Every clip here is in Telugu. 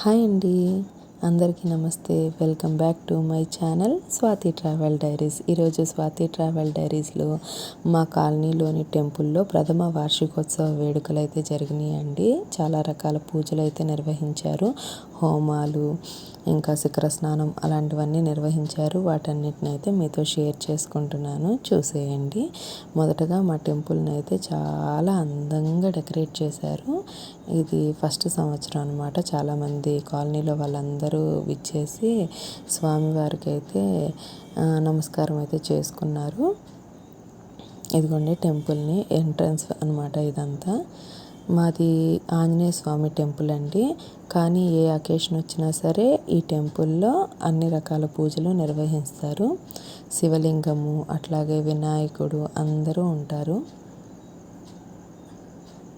హాయ్ అండి, అందరికీ నమస్తే. Welcome back to my channel Swathi travel diaries. ఈరోజు స్వాతి ట్రావెల్ డైరీస్లో మా కాలనీలోని టెంపుల్లో ప్రథమ వార్షికోత్సవ వేడుకలు అయితే జరిగినాయండి. చాలా రకాల పూజలు అయితే నిర్వహించారు. హోమాలు, ఇంకా శిఖర స్నానం అలాంటివన్నీ నిర్వహించారు. వాటన్నిటిని అయితే మీతో షేర్ చేసుకుంటున్నాను, చూసేయండి. మొదటగా మా టెంపుల్ని అయితే చాలా అందంగా డెకరేట్ చేశారు. ఇది ఫస్ట్ సంవత్సరం అనమాట. చాలామంది కాలనీలో వాళ్ళందరూ విచ్చేసి స్వామివారికి అయితే నమస్కారం అయితే చేసుకున్నారు. ఇదిగోండి టెంపుల్ని ఎంట్రన్స్ అనమాట. ఇదంతా మాది ఆంజనేయ స్వామి టెంపుల్ అండి. కానీ ఏ అకేషన్ వచ్చినా సరే ఈ టెంపుల్లో అన్ని రకాల పూజలు నిర్వహిస్తారు. శివలింగము, అట్లాగే వినాయకుడు అందరూ ఉంటారు.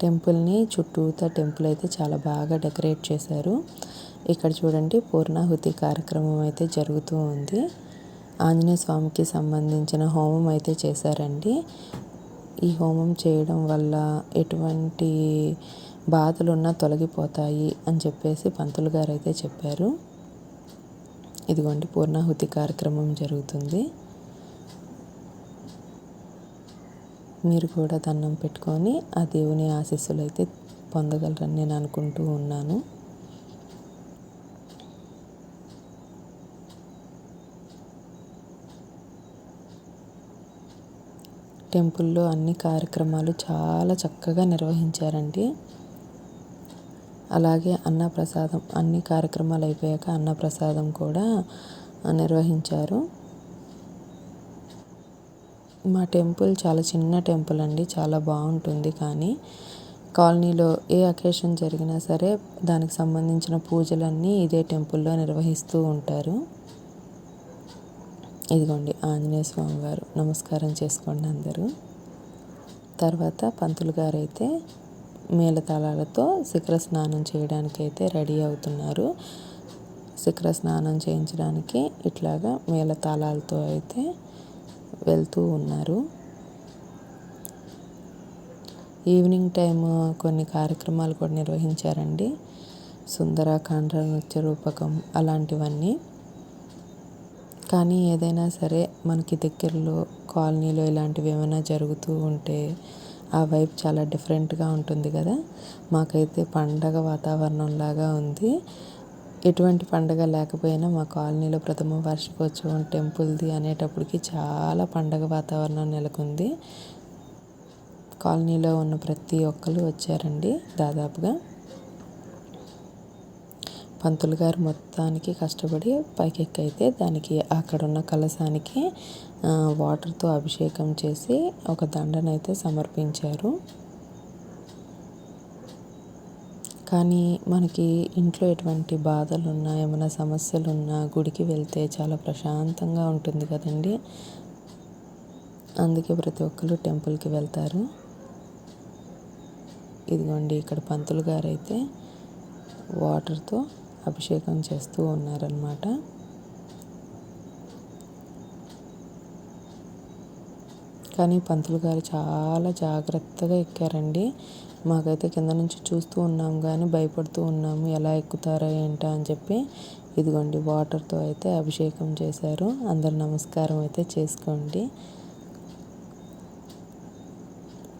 టెంపుల్ని చుట్టూతా టెంపుల్ అయితే చాలా బాగా డెకరేట్ చేశారు. ఇక్కడ చూడండి పూర్ణాహుతి కార్యక్రమం అయితే జరుగుతూ ఉంది. ఆంజనేయ స్వామికి సంబంధించిన హోమం అయితే చేశారండి. ఈ హోమం చేయడం వల్ల ఎటువంటి బాధలున్నా తొలగిపోతాయి అని చెప్పేసి పంతులు గారు అయితే చెప్పారు. ఇదిగోండి పూర్ణాహుతి కార్యక్రమం జరుగుతుంది. మీరు కూడా దండం పెట్టుకొని ఆ దేవుని ఆశీస్సులు అయితే పొందగలరని నేను అనుకుంటూ ఉన్నాను. టెంపుల్లో అన్ని కార్యక్రమాలు చాలా చక్కగా నిర్వహించారండి. అలాగే అన్నప్రసాదం, అన్ని కార్యక్రమాలు అయిపోయాక అన్నప్రసాదం కూడా నిర్వహించారు. మా టెంపుల్ చాలా చిన్న టెంపుల్ అండి, చాలా బాగుంటుంది. కానీ కాలనీలో ఏ అకేషన్ జరిగినా సరే దానికి సంబంధించిన పూజలన్నీ ఇదే టెంపుల్లో నిర్వహిస్తూ ఉంటారు. ఇదిగోండి ఆంజనేయ స్వామి వారు, నమస్కారం చేసుకోండి అందరూ. తర్వాత పంతులు గారు అయితే మేళతాళాలతో శిఖర స్నానం చేయడానికి అయితే రెడీ అవుతున్నారు. శిఖర స్నానం చేయించడానికి ఇట్లాగా మేళతాళాలతో అయితే వెళ్తూ ఉన్నారు. ఈవినింగ్ టైం కొన్ని కార్యక్రమాలు కూడా నిర్వహించారండి. సుందరాకాండ, నృత్య రూపకం అలాంటివన్నీ. కానీ ఏదైనా సరే మనకి దగ్గరలో కాలనీలో ఇలాంటివి ఏమైనా జరుగుతూ ఉంటే ఆ వైబ్ చాలా డిఫరెంట్గా ఉంటుంది కదా. మాకైతే పండగ వాతావరణం లాగా ఉంది. ఎటువంటి పండగ లేకపోయినా మా కాలనీలో ప్రథమ వార్షికోత్సవం టెంపుల్ది అనేటప్పటికి చాలా పండగ వాతావరణం నెలకొంది. కాలనీలో ఉన్న ప్రతి ఒక్కరు వచ్చారండి దాదాపుగా. పంతులు గారు మొత్తానికి కష్టపడి పైకెక్కైతే దానికి అక్కడున్న కలశానికి వాటర్తో అభిషేకం చేసి ఒక దండనైతే సమర్పించారు. కానీ మనకి ఇంట్లో ఎటువంటి బాధలున్నా, ఏమైనా సమస్యలున్నా గుడికి వెళ్తే చాలా ప్రశాంతంగా ఉంటుంది కదండి. అందుకే ప్రతి ఒక్కరు టెంపుల్కి వెళ్తారు. ఇదిగోండి ఇక్కడ పంతులు గారు అయితే వాటర్తో అభిషేకం చేస్తూ ఉన్నారనమాట. కానీ పంతులు గారు చాలా జాగ్రత్తగా ఎక్కారండి. మాకైతే కింద నుంచి చూస్తూ ఉన్నాము కానీ భయపడుతూ ఉన్నాము, ఎలా ఎక్కుతారో ఏంటో అని చెప్పి. ఇదిగోండి వాటర్తో అయితే అభిషేకం చేశారు. అందరు నమస్కారం అయితే చేసుకోండి.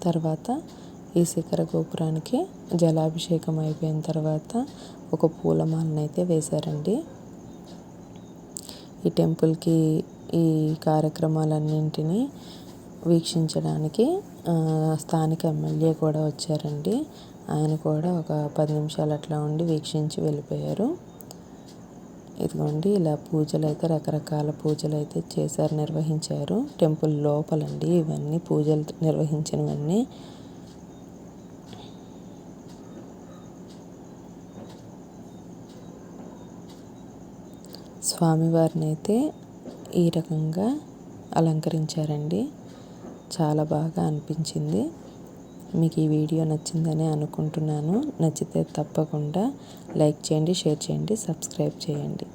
తర్వాత ఈ శిఖర గోపురానికి జలాభిషేకం అయిపోయిన తర్వాత ఒక పూలమాలను అయితే వేశారండి. ఈ టెంపుల్కి ఈ కార్యక్రమాలన్నింటినీ వీక్షించడానికి స్థానిక ఎమ్మెల్యే కూడా వచ్చారండి. ఆయన కూడా ఒక 10 నిమిషాలు అట్లా ఉండి వీక్షించి వెళ్ళిపోయారు. ఇదిగోండి ఇలా పూజలు అయితే రకరకాల పూజలు అయితే చేశారు, నిర్వహించారు. టెంపుల్ లోపలండి ఇవన్నీ పూజలు నిర్వహించినవన్నీ. స్వామివారిని అయితే ఈ రకంగా అలంకరించారండి. చాలా బాగా అనిపించింది. మీకు ఈ వీడియో నచ్చిందని అనుకుంటున్నాను. నచ్చితే తప్పకుండా లైక్ చేయండి, షేర్ చేయండి, సబ్స్క్రైబ్ చేయండి.